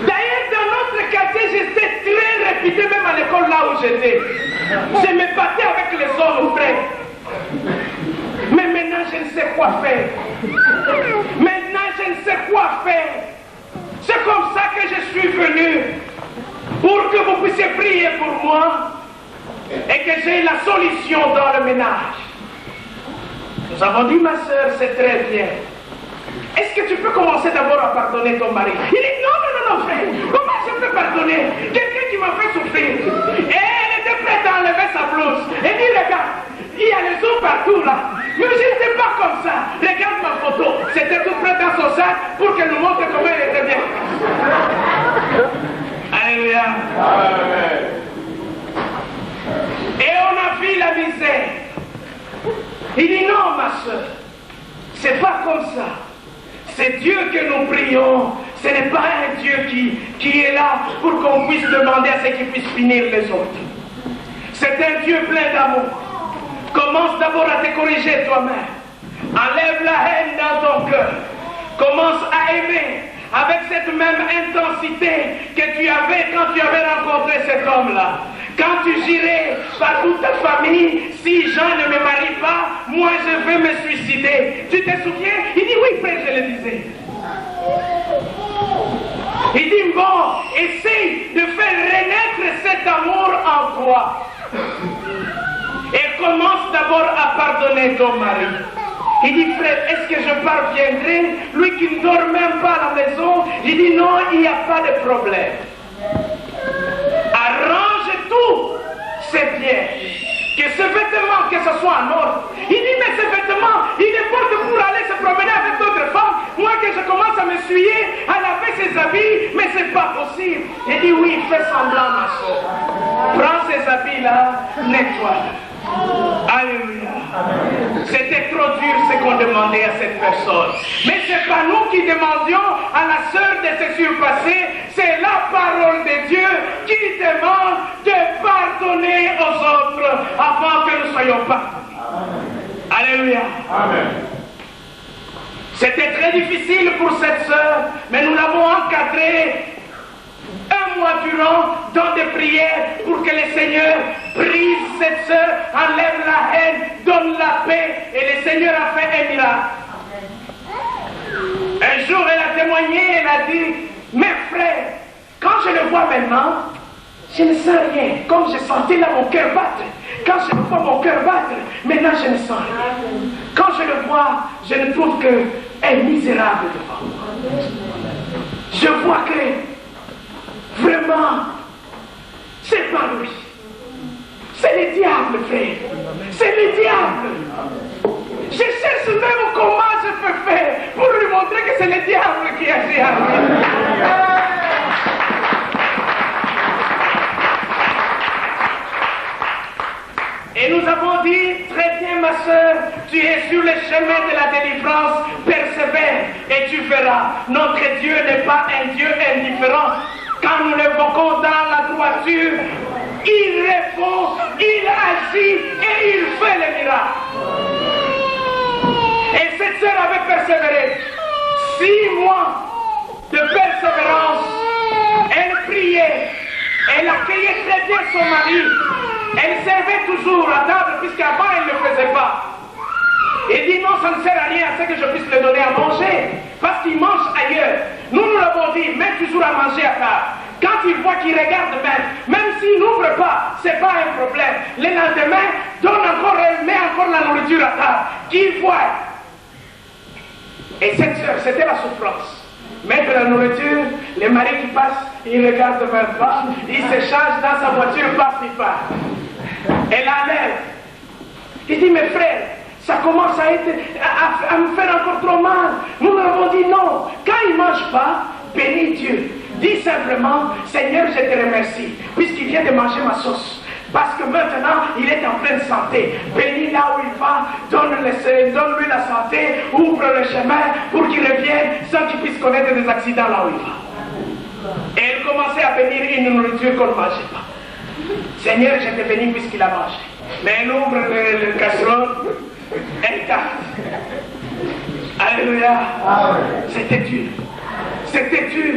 D'ailleurs, dans notre quartier, j'étais très réputé, même à l'école là où j'étais. Je me battais avec les hommes, frère. Mais maintenant, je ne sais quoi faire. Maintenant, je ne sais quoi faire. C'est comme ça que je suis venu. Pour que vous puissiez prier pour moi. Et que j'ai la solution dans le ménage. Nous avons dit, ma soeur, c'est très bien. Est-ce que tu peux commencer d'abord à pardonner ton mari? Il dit, non, frère. Comment je peux pardonner quelqu'un qui m'a fait souffrir? Et elle était prête à enlever sa blouse. Elle dit, regarde, il y a les os partout là. Mais je n'étais pas comme ça. Regarde ma photo. C'était tout près dans son sac pour qu'elle nous montre comment elle était bien. Alléluia. Amen. Et on a vu la misère. Il dit non, ma soeur. C'est pas comme ça. C'est Dieu que nous prions. Ce n'est pas un Dieu qui est là pour qu'on puisse demander à ce qu'il puisse finir les autres. C'est un Dieu plein d'amour. Commence d'abord à te corriger toi-même. Enlève la haine dans ton cœur. Commence à aimer avec cette même intensité que tu avais quand tu avais rencontré cet homme-là. Quand tu girais par toute ta famille, si Jean ne me marie pas, moi je vais me suicider. Tu te souviens? Il dit oui, frère, je le disais. Il dit bon, essaye de faire renaître cet amour en toi. Et commence d'abord à pardonner ton mari. Il dit, frère, est-ce que je parviendrai? Lui qui ne dort même pas à la maison, il dit, non, il n'y a pas de problème. Arrange tout, c'est bien. Que ce vêtement, que ce soit en ordre. Il dit, mais ce vêtement, il est porte pour aller se promener avec d'autres femmes. J'ai dit oui, fais semblant, ma soeur. Prends ces habits-là, nettoie-le. Alléluia. C'était trop dur ce qu'on demandait à cette personne. Mais ce n'est pas nous qui demandions à la sœur de se surpasser, c'est la parole de Dieu qui demande de pardonner aux autres avant que nous soyons pardonnés. Alléluia. Amen. C'était très difficile pour cette sœur, mais nous l'avons encadrée un mois durant dans des prières pour que le Seigneur brise cette sœur, enlève la haine, donne la paix, et le Seigneur a fait un miracle. Un jour, elle a témoigné, elle a dit, mes frères, quand je le vois maintenant, je ne sens rien, comme je sentais là mon cœur battre. Quand je vois mon cœur battre, maintenant je ne sens rien. Quand je le vois, je ne trouve qu'un misérable devant moi. Je vois que vraiment, c'est pas lui. C'est le diable, frère. C'est le diable. Je cherche même comment je peux faire pour lui montrer que c'est le diable qui agit à lui. Et nous avons dit, très bien ma soeur, tu es sur le chemin de la délivrance, persévère et tu verras. Notre Dieu n'est pas un Dieu indifférent. Quand nous l'évoquons dans la droiture, il répond, il agit et il fait les miracles. Et cette sœur avait persévéré. 6 mois de persévérance, elle priait, elle accueillait très bien son mari. Elle servait toujours à table, puisqu'avant elle ne le faisait pas. Et dit non, ça ne sert à rien, c'est que je puisse le donner à manger, parce qu'il mange ailleurs. Nous l'avons dit, mets toujours à manger à table. Quand il voit qu'il regarde même s'il n'ouvre pas, ce n'est pas un problème. Le lendemain, met encore la nourriture à table. Qu'il voit. Et cette soeur, c'était la souffrance. Mettre la nourriture, les maris qui passent, ils ne regardent même pas, ils se changent dans sa voiture, part. Elle enlève. Il dit, mes frères, ça commence à me faire encore trop mal. Nous leur avons dit non. Quand ils ne mangent pas, bénis Dieu. Dis simplement, Seigneur, je te remercie, puisqu'il vient de manger ma sauce. Parce que maintenant, il est en pleine santé. Bénis là où il va, donne-lui la santé, ouvre le chemin pour qu'il revienne sans qu'il puisse connaître des accidents là où il va. Et elle commençait à bénir une nourriture qu'on ne mangeait pas. Seigneur, je te bénis puisqu'il a mangé. Mais elle ouvre le casserole, elle tarte. Alléluia. C'était dur. C'était dur.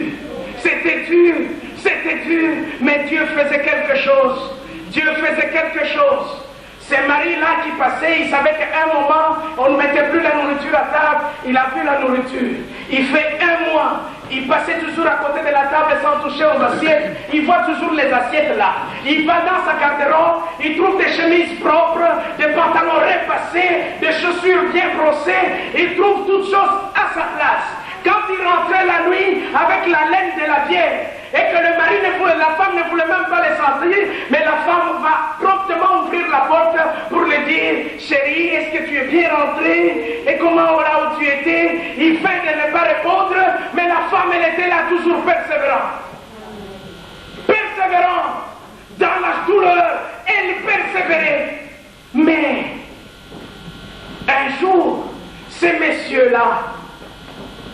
C'était dur. C'était dur. Mais Dieu faisait quelque chose. Dieu faisait quelque chose. Ces maris-là qui passaient, ils savaient qu'à un moment, on ne mettait plus la nourriture à table. Il a vu la nourriture. Il fait 1 mois. Il passait toujours à côté de la table sans toucher aux assiettes. Il voit toujours les assiettes là. Il va dans sa garde-robe. Il trouve des chemises propres, des pantalons repassés, des chaussures bien brossées. Il trouve toutes choses à sa place. Quand il rentrait la nuit avec la laine de la vierge, et que la femme ne voulait même pas les sentir, mais la femme va promptement ouvrir la porte pour lui dire, chérie, est-ce que tu es bien rentré? Et comment là où tu étais? Il fait de ne pas répondre, mais la femme, elle était là toujours persévérante. Persévérante dans la douleur, elle persévérait. Mais un jour, ces messieurs-là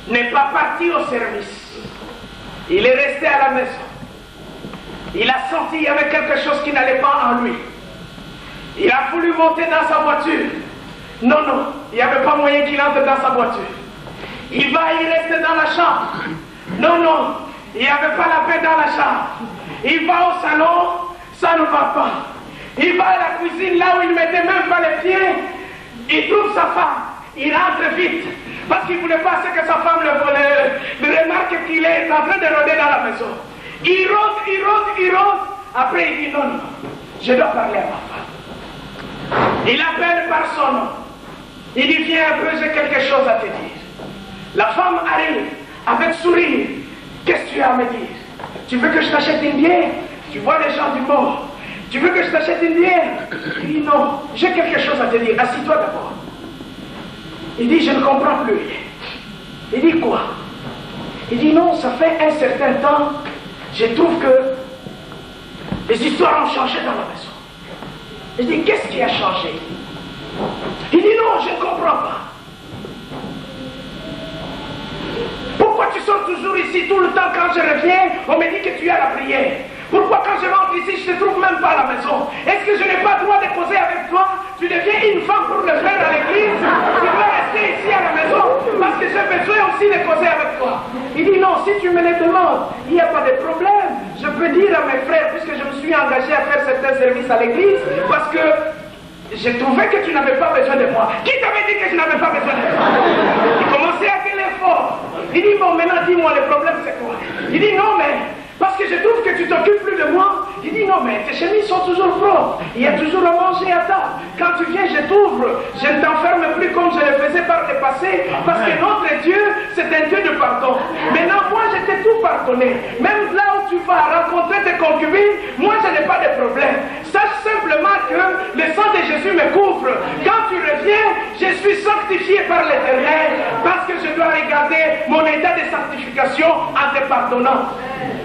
n'est pas parti au service. Il est resté à la maison. Il a senti qu'il y avait quelque chose qui n'allait pas en lui. Il a voulu monter dans sa voiture. Non, il n'y avait pas moyen qu'il entre dans sa voiture. Il reste dans la chambre. Non, il n'y avait pas la paix dans la chambre. Il va au salon, ça ne va pas. Il va à la cuisine, là où il ne mettait même pas les pieds. Il trouve sa femme. Il entre vite. Parce qu'il ne voulait pas que sa femme le remarque qu'il est en train de rôder dans la maison. Il rôde. Après, il dit non, je dois parler à ma femme. Il appelle par son nom. Il dit, viens un peu, j'ai quelque chose à te dire. La femme arrive avec sourire. Qu'est-ce que tu as à me dire? Tu veux que je t'achète une bière? Tu vois les gens du mort. Tu veux que je t'achète une bière? Il dit non, j'ai quelque chose à te dire. Assis-toi d'abord. Il dit, je ne comprends plus rien. Il dit quoi? Il dit non, ça fait un certain temps, je trouve que les histoires ont changé dans la maison. Je dis, qu'est-ce qui a changé? Il dit, non, je ne comprends pas. Pourquoi tu sors toujours ici tout le temps? Quand je reviens, on me dit que tu es à la prière. Pourquoi quand je rentre ici, je ne te trouve même pas à la maison? Est-ce que je n'ai pas le droit de causer avec toi? Tu deviens une femme pour le faire à l'église? Tu dois rester ici à la maison parce que j'ai besoin aussi de causer avec toi. Il dit non, si tu me le demandes, il n'y a pas de problème. Je peux dire à mes frères, puisque je me suis engagé à faire certains services à l'église, parce que j'ai trouvé que tu n'avais pas besoin de moi. Qui t'avait dit que je n'avais pas besoin de toi? Il commençait à faire l'effort. Il dit bon, maintenant dis-moi, le problème c'est quoi? Il dit non, mais parce que je trouve que tu t'occupes plus de moi. Il dit non, mais tes chemises sont toujours propres. Il y a toujours à manger à table. Quand tu viens, je t'ouvre. Je ne t'enferme plus comme je le faisais par le passé. Parce que notre Dieu, c'est un Dieu de pardon. Maintenant, moi, je t'ai tout pardonné. Même là où tu vas rencontrer tes concubines, moi, je n'ai pas de problème. Sache simplement que le sang de Jésus me couvre. Quand tu reviens, je suis sanctifié par l'Éternel. Parce que je dois regarder mon état de sanctification en te pardonnant.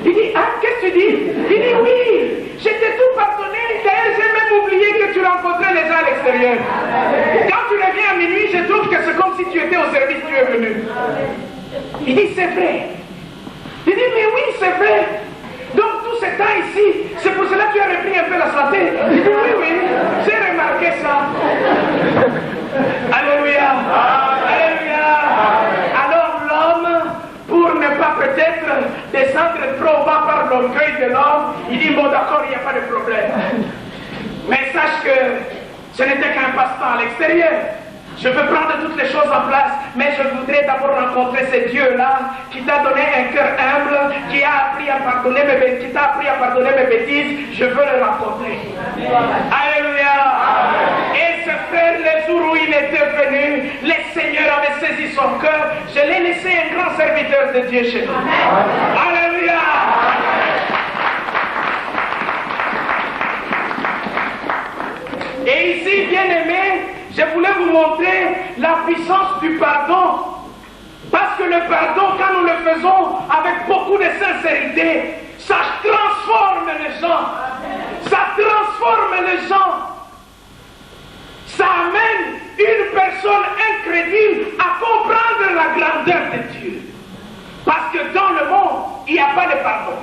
Il dit, ah, qu'est-ce que tu dis? Il dit, oui, je t'ai tout pardonné. D'ailleurs, j'ai même oublié que tu rencontrais les gens à l'extérieur. Quand tu reviens à minuit, je trouve que c'est comme si tu étais au service, tu es venu. Il dit, c'est vrai. Il dit, mais oui, c'est vrai. Donc, tout ce temps ici, c'est pour cela que tu as repris un peu la santé. Il dit, oui, oui, j'ai remarqué ça. Alléluia. Alléluia. Alors, l'homme, pour ne pas peut-être descendre trop bas par l'orgueil de l'homme, il dit, bon d'accord, il n'y a pas de problème. Mais sache que ce n'était qu'un passe-temps à l'extérieur. Je peux prendre toutes les choses en place, mais je voudrais d'abord rencontrer ce Dieu-là qui t'a donné un cœur humble, qui t'a appris à pardonner mes bêtises. Je veux le rencontrer. Alléluia. Et ce frère, le jour où il était venu, le Seigneur avait saisi son cœur. Je l'ai laissé un grand serviteur de Dieu chez nous. Alléluia. Et ici, bien-aimés, je voulais vous montrer la puissance du pardon. Parce que le pardon, quand nous le faisons avec beaucoup de sincérité, ça transforme les gens. Ça transforme les gens. Ça amène une personne incrédule à comprendre la grandeur de Dieu. Parce que dans le monde, il n'y a pas de pardon.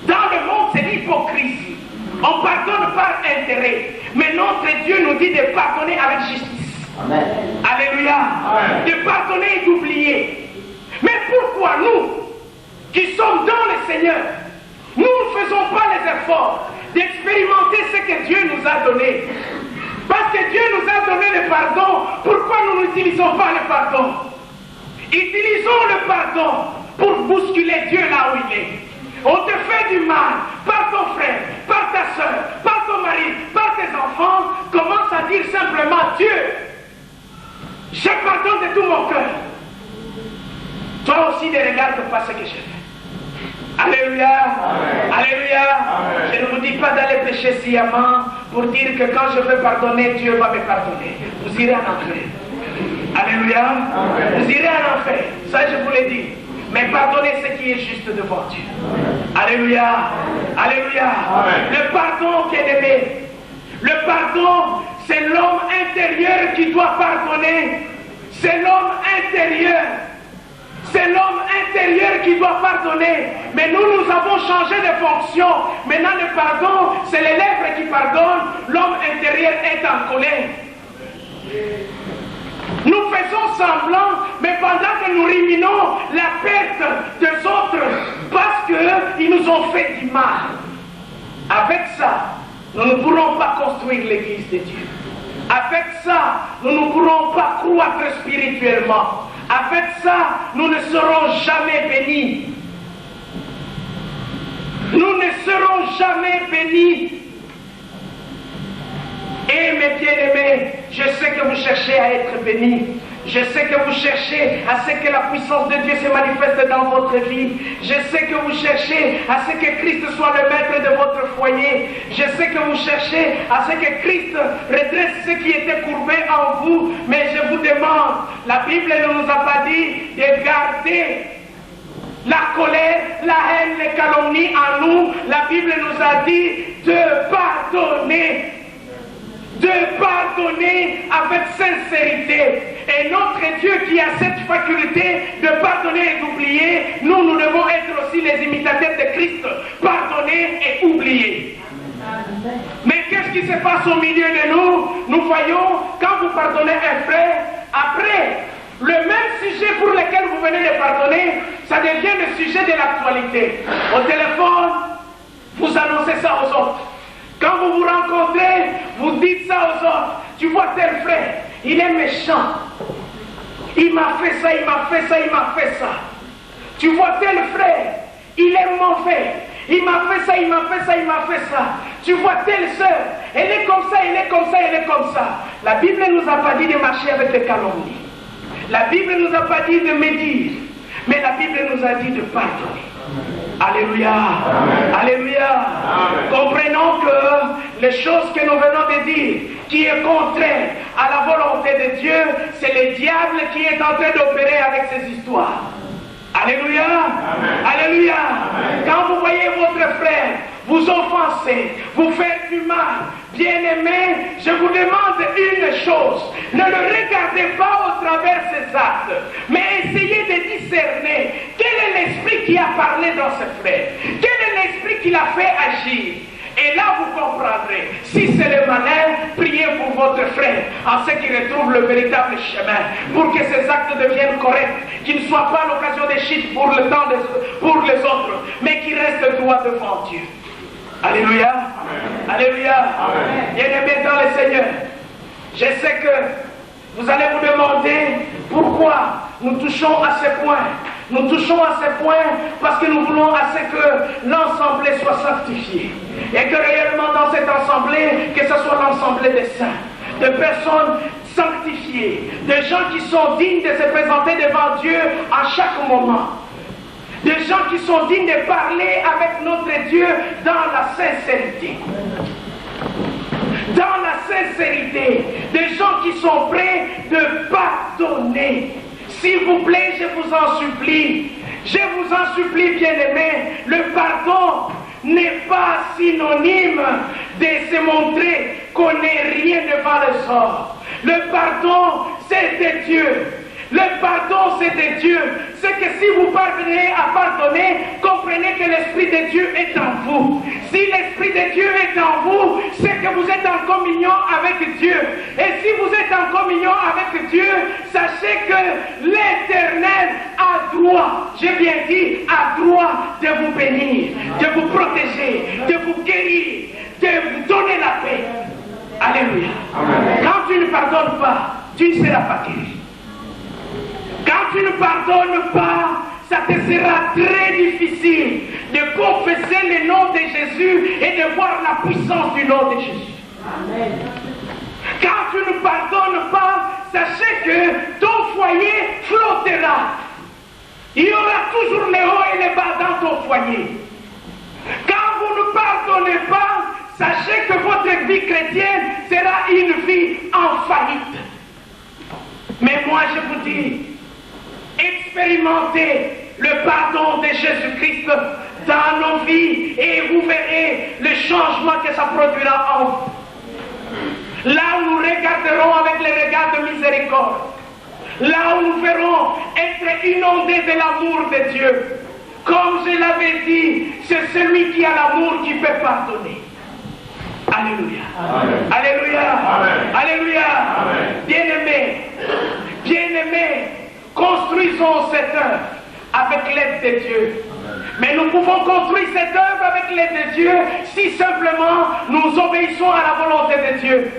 Dans le monde, c'est l'hypocrisie. On pardonne par intérêt. Mais notre Dieu nous dit de pardonner avec justice. Amen. Alléluia. Amen. De pardonner et d'oublier. Mais pourquoi nous, qui sommes dans le Seigneur, nous ne faisons pas les efforts d'expérimenter ce que Dieu nous a donné? Parce que Dieu nous a donné le pardon. Pourquoi nous n'utilisons pas le pardon? Utilisons le pardon pour bousculer Dieu là où il est. On te fait du mal par ton frère, par ta soeur, par ton mari, par tes enfants. Commence à dire simplement, Dieu, je pardonne de tout mon cœur. Toi aussi ne regarde pas ce que j'ai fait. Alléluia. Amen. Alléluia. Amen. Je ne vous dis pas d'aller pécher sciemment pour dire que quand je veux pardonner, Dieu va me pardonner. Vous irez en enfer. Alléluia. Amen. Vous irez en enfer. Ça, je vous l'ai dit. Mais pardonnez ce qui est juste devant Dieu. Alléluia. Alléluia. Amen. Le pardon, bien-aimé. Le pardon, c'est l'homme intérieur qui doit pardonner. C'est l'homme intérieur. C'est l'homme intérieur qui doit pardonner. Mais nous avons changé de fonction. Maintenant, le pardon, c'est les lèvres qui pardonnent. L'homme intérieur est en colère. Nous faisons semblant, mais pendant que nous ruminons la perte des autres, parce qu'ils nous ont fait du mal. Avec ça, nous ne pourrons pas construire l'église de Dieu. Avec ça, nous ne pourrons pas croître spirituellement. Avec ça, nous ne serons jamais bénis. Nous ne serons jamais bénis. Et mes bien-aimés, je sais que vous cherchez à être bénis. Je sais que vous cherchez à ce que la puissance de Dieu se manifeste dans votre vie. Je sais que vous cherchez à ce que Christ soit le maître de votre foyer. Je sais que vous cherchez à ce que Christ redresse ce qui était courbé en vous. Mais je vous demande, la Bible ne nous a pas dit de garder la colère, la haine, les calomnies en nous, la Bible nous a dit de pardonner. De pardonner avec sincérité. Et notre Dieu qui a cette faculté de pardonner et d'oublier, nous devons être aussi les imitateurs de Christ. Pardonner et oublier. Mais qu'est-ce qui se passe au milieu de nous? Nous voyons, quand vous pardonnez un frère, après, le même sujet pour lequel vous venez de pardonner, ça devient le sujet de l'actualité. Au téléphone, vous annoncez ça aux autres. Quand vous vous rencontrez, vous dites ça aux autres. Tu vois tel frère, il est méchant. Il m'a fait ça, il m'a fait ça, il m'a fait ça. Tu vois tel frère, il est mauvais. Il m'a fait ça, il m'a fait ça, il m'a fait ça. Tu vois telle sœur, elle est comme ça, elle est comme ça, elle est comme ça. La Bible ne nous a pas dit de marcher avec les calomnies. La Bible ne nous a pas dit de médire. Mais la Bible nous a dit de pardonner. Alléluia. Amen. Alléluia. Amen. Comprenons que les choses que nous venons de dire, qui est contraire à la volonté de Dieu, c'est le diable qui est en train d'opérer avec ces histoires. Alléluia. Amen. Alléluia. Amen. Quand vous voyez votre frère vous offenser, vous faire du mal, bien-aimés, je vous demande une chose. Ne le regardez pas au travers ses actes, mais essayez de discerner quel est l'esprit qui a parlé dans ce frère. Quel est l'esprit qui l'a fait agir. Et là, vous comprendrez. Si c'est le malin, priez pour votre frère, en ce qu'il retrouve le véritable chemin, pour que ses actes deviennent corrects, qu'il ne soient pas l'occasion de chute pour le temps pour les autres, mais qu'il reste droit devant Dieu. Alléluia. Amen. Alléluia. Bien-aimés dans le Seigneur, je sais que vous allez vous demander pourquoi nous touchons à ce point. Nous touchons à ce point parce que nous voulons à ce que l'assemblée soit sanctifiée. Et que réellement dans cette assemblée, que ce soit l'assemblée des saints, de personnes sanctifiées, de gens qui sont dignes de se présenter devant Dieu à chaque moment. Des gens qui sont dignes de parler avec notre Dieu dans la sincérité. Dans la sincérité. Des gens qui sont prêts de pardonner. S'il vous plaît, je vous en supplie. Je vous en supplie, bien-aimés. Le pardon n'est pas synonyme de se montrer qu'on n'est rien devant les hommes. Le pardon, c'est de Dieu. Le pardon, c'est de Dieu. C'est que si vous parvenez à pardonner, comprenez que l'Esprit de Dieu est en vous. Si l'Esprit de Dieu est en vous, c'est que vous êtes en communion avec Dieu. Et si vous êtes en communion avec Dieu, sachez que l'Éternel a droit, j'ai bien dit, a droit de vous bénir, de vous protéger, de vous guérir, de vous donner la paix. Alléluia. Amen. Quand tu ne pardonnes pas, tu ne seras pas guéri. Quand tu ne pardonnes pas, ça te sera très difficile de confesser le nom de Jésus et de voir la puissance du nom de Jésus. Amen. Quand tu ne pardonnes pas, sachez que ton foyer flottera. Il y aura toujours les hauts et les bas dans ton foyer. Quand vous ne pardonnez pas, sachez que votre vie chrétienne sera une vie en faillite. Mais moi je vous dis, expérimentez le pardon de Jésus-Christ dans nos vies et vous verrez le changement que ça produira en vous. Là où nous regarderons avec les regards de miséricorde, là où nous verrons être inondés de l'amour de Dieu. Comme je l'avais dit, c'est celui qui a l'amour qui peut pardonner. Alléluia. Amen. Alléluia. Amen. Alléluia. Bien-aimés, bien-aimés, construisons cette œuvre avec l'aide de Dieu. Amen. Mais nous pouvons construire cette œuvre avec l'aide de Dieu si simplement nous obéissons à la volonté de Dieu.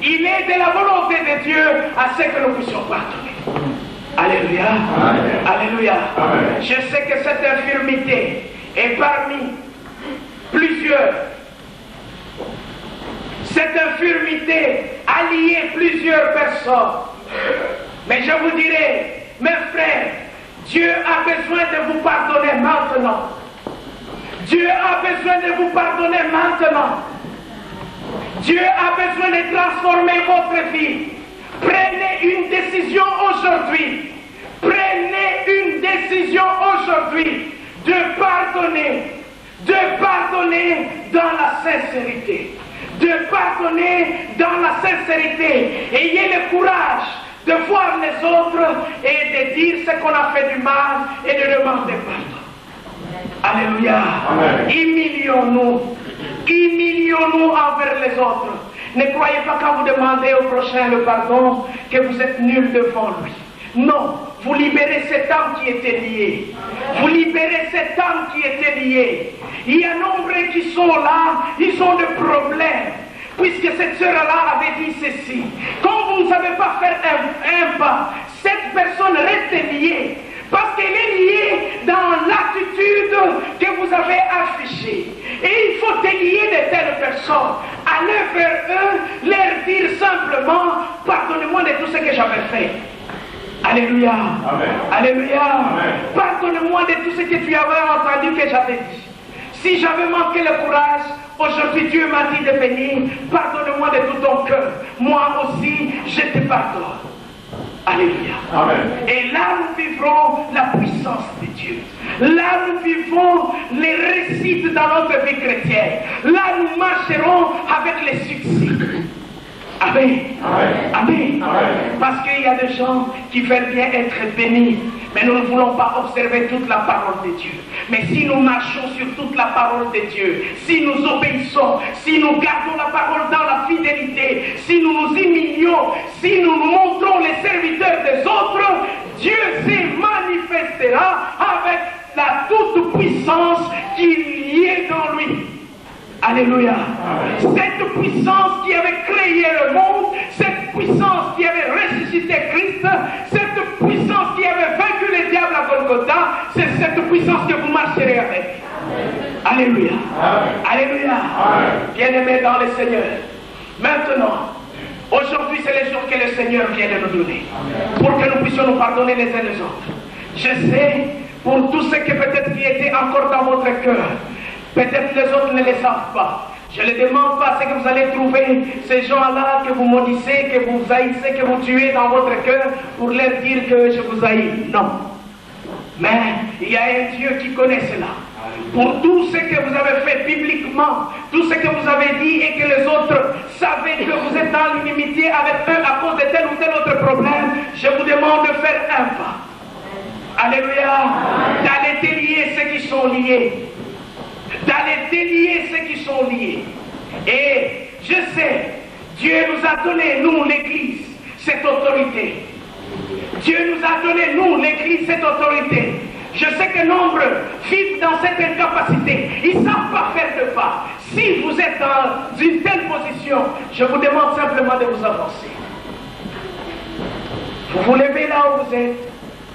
Il est de la volonté de Dieu à ce que nous puissions pardonner. Alléluia. Amen. Alléluia. Amen. Je sais que cette infirmité est parmi plusieurs. Cette infirmité a lié plusieurs personnes. Mais je vous dirai, mes frères, Dieu a besoin de vous pardonner maintenant. Dieu a besoin de vous pardonner maintenant. Dieu a besoin de transformer votre vie. Prenez une décision aujourd'hui. Prenez une décision aujourd'hui. pardonner dans la sincérité. De pardonner dans la sincérité. Ayez le courage de voir les autres et de dire ce qu'on a fait du mal et de demander pardon. Alléluia. Humilions-nous. Humilions-nous envers les autres. Ne croyez pas quand vous demandez au prochain le pardon que vous êtes nul devant lui. Non, vous libérez cette âme qui était liée. Vous libérez cette âme qui était liée. Il y a nombreux qui sont là, ils ont des problèmes. Puisque cette sœur-là avait dit ceci. Quand vous ne savez pas faire un pas, cette personne reste liée. Parce qu'elle est liée dans l'attitude que vous avez affichée. Et il faut délier de telles personnes. Aller vers eux, leur dire simplement, pardonnez-moi de tout ce que j'avais fait. Alléluia. Amen. Alléluia. Amen. Pardonne-moi de tout ce que tu avais entendu que j'avais dit. Si j'avais manqué le courage, aujourd'hui Dieu m'a dit de venir. Pardonne-moi de tout ton cœur. Moi aussi, je te pardonne. Alléluia. Amen. Et là, nous vivrons la puissance de Dieu. Là, nous vivons les récits dans notre vie chrétienne. Là, nous marcherons avec les succès. Amen. Amen. Amen. Amen. Parce qu'il y a des gens qui veulent bien être bénis, mais nous ne voulons pas observer toute la parole de Dieu. Mais si nous marchons sur toute la parole de Dieu, si nous obéissons, si nous gardons la parole dans la fidélité, si nous nous humilions, si nous nous montrons les serviteurs des autres, Dieu se manifestera avec la toute puissance qu'il y est dans lui. Alléluia. Cette puissance qui avait créé le monde, cette puissance qui avait ressuscité Christ, cette puissance qui avait vaincu le diable à Golgotha, c'est cette puissance que vous marcherez avec. Alléluia. Alléluia. Bien-aimés dans le Seigneur. Maintenant, aujourd'hui c'est le jour que le Seigneur vient de nous donner. Pour que nous puissions nous pardonner les uns les autres. Je sais, pour tous ceux qui peut-être qui étaient encore dans votre cœur, peut-être les autres ne le savent pas. Je ne demande pas ce que vous allez trouver, ces gens-là que vous maudissez, que vous haïssez, que vous tuez dans votre cœur pour leur dire que je vous haïs. Non. Mais il y a un Dieu qui connaît cela. Pour tout ce que vous avez fait bibliquement, tout ce que vous avez dit et que les autres savaient que vous êtes dans l'inimitié avec eux à cause de tel ou tel autre problème, je vous demande de faire un pas. Alléluia. D'aller délier ceux qui sont liés. D'aller délier ceux qui sont liés. Et je sais, Dieu nous a donné, nous, l'Église, cette autorité. Dieu nous a donné, nous, l'Église, cette autorité. Je sais que nombreux vivent dans cette incapacité. Ils ne savent pas faire de pas. Si vous êtes dans une telle position, je vous demande simplement de vous avancer. Vous vous levez là où vous êtes.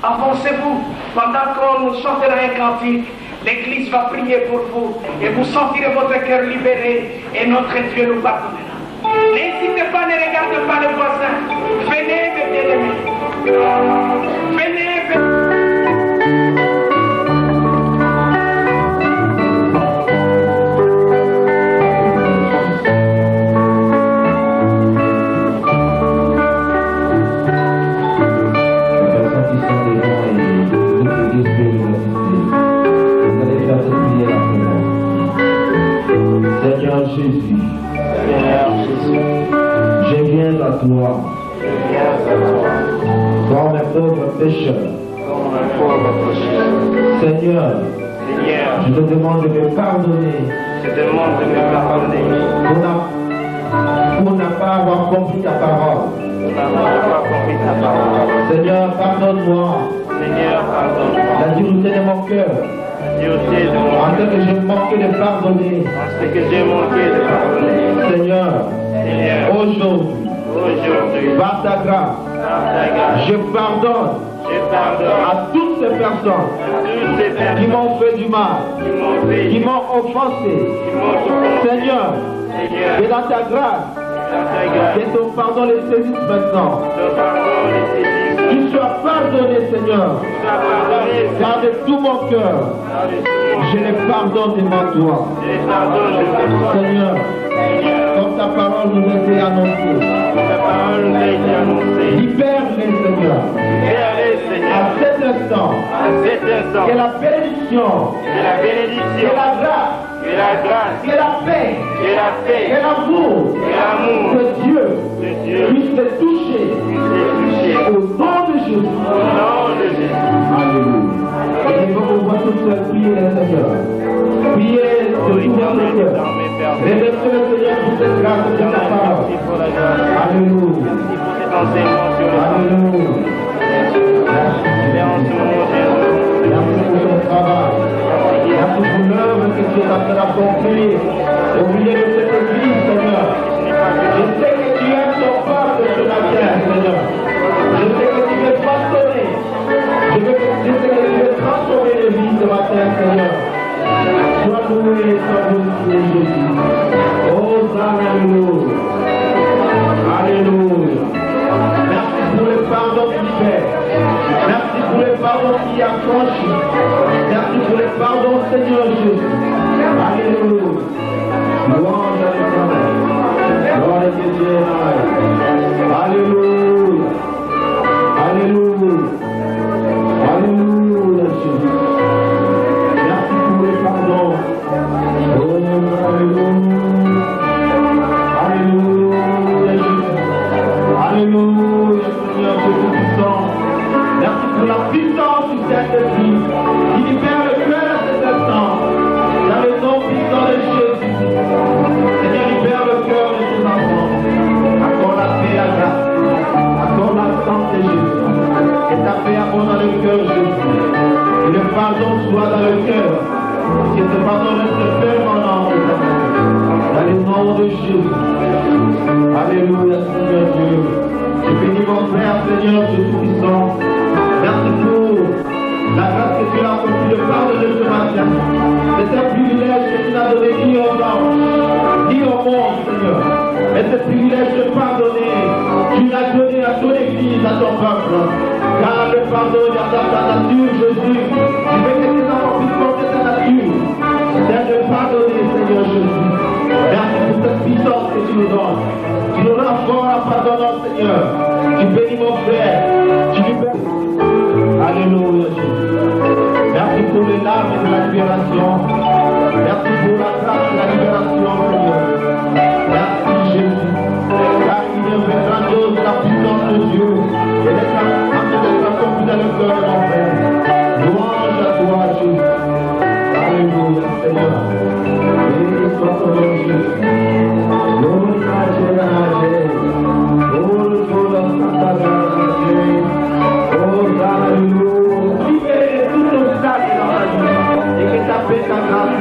Avancez-vous pendant qu'on chantera un cantique. L'Église va prier pour vous et vous sentirez votre cœur libéré et notre Dieu nous pardonnera. N'hésitez pas, ne regardez pas le voisin. Venez, mes bien-aimés. Venez, venez. Jésus, je viens à toi, comme un pauvre pécheur. Seigneur, je te demande de me pardonner pour ne pas avoir compris ta parole. Seigneur, pardonne-moi la dureté de mon cœur. En ce que j'ai manqué de pardonner. Seigneur, aujourd'hui, par ta grâce, je pardonne à toutes ces personnes qui m'ont fait du mal, qui m'ont offensé. Seigneur, et dans ta grâce, que ton pardon les saisisse maintenant. Qu'il soit pardonné, Seigneur, car de tout mon cœur, je les pardonne devant toi. Seigneur, comme ta parole nous a été annoncée, libère-les, Seigneur. À cet instant, que la bénédiction, que la grâce, que la paix, et que l'amour l'amour de Dieu de Dieu puisse te toucher au nom de Jésus. Alléluia. Et donc on va tous prier le Seigneur. Priez de tout votre cœur. Remerciez le Seigneur pour cette grâce de ta parole. Alléluia. Alléluia. Merci pour ton travail. Merci pour l'œuvre que tu es en train d'accomplir au milieu de cette église, Seigneur. Je sais que tu aimes ton peuple ce matin, Seigneur. Je sais que tu veux façonner. Je sais que tu veux transformer les vies ce matin, Seigneur. Sois loué et sois glorifié, Jésus. Oh, alléluia. Alléluia. Merci pour le pardon qui fait. Merci pour le pardon qui accroche. Merci pour le pardon, Seigneur Jésus. Alléluia. Louange à l'Éternel. Gloire à Dieu. Alléluia. Alléluia. Alléluia, Jésus. Merci pour le pardon. Oh, alléluia. Alléluia, Jésus. Alléluia, Seigneur Jésus puissant. Merci pour la puissance du Saint-Esprit qui libère le cœur à cet instant. Dans le nom puissant de Jésus. Seigneur, libère le cœur de tes enfants. Accorde la paix, la grâce. Accorde la santé, Jésus. Et ta paix abonde dans le cœur, Jésus. Et le pardon soit dans le cœur. Que ce pardon reste permanent, dans le nom de Jésus. Alléluia, Seigneur Dieu. Je bénis mon Père, Seigneur Jésus puissant. Merci pour la grâce que tu as accomplie de pardonner ce matin. C'est un privilège que tu n'as donné ni aux anges, ni au monde, Seigneur. Et ce privilège de pardonner, tu l'as donné à ton Église, à ton peuple. Car le pardon est dans ta nature, Jésus. Tu veux que tes enfants puissent porter ta nature. C'est de pardonner, Seigneur Jésus. Merci pour cette puissance que tu nous donnes. Tu nous rends fort en pardonnant, Seigneur. Tu bénis mon frère. Tu libères. Alléluia, Jésus. Merci pour les larmes de la libération. Merci pour la grâce de la libération, Seigneur. Merci, Jésus. Car il est fait grandiose la puissance de Dieu. Et les grâces de l'accompli dans le cœur de mon frère. Louange à toi, Jésus. Alléluia, Seigneur. Et sois ton nom, Jésus. Libérez de tout obstacle dans la vie et que ta paix, ta grâce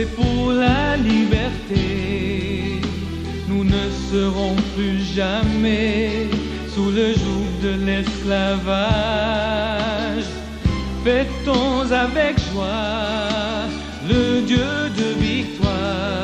c'est pour la liberté. Nous ne serons plus jamais sous le joug de l'esclavage. Fêtons avec joie le Dieu de victoire.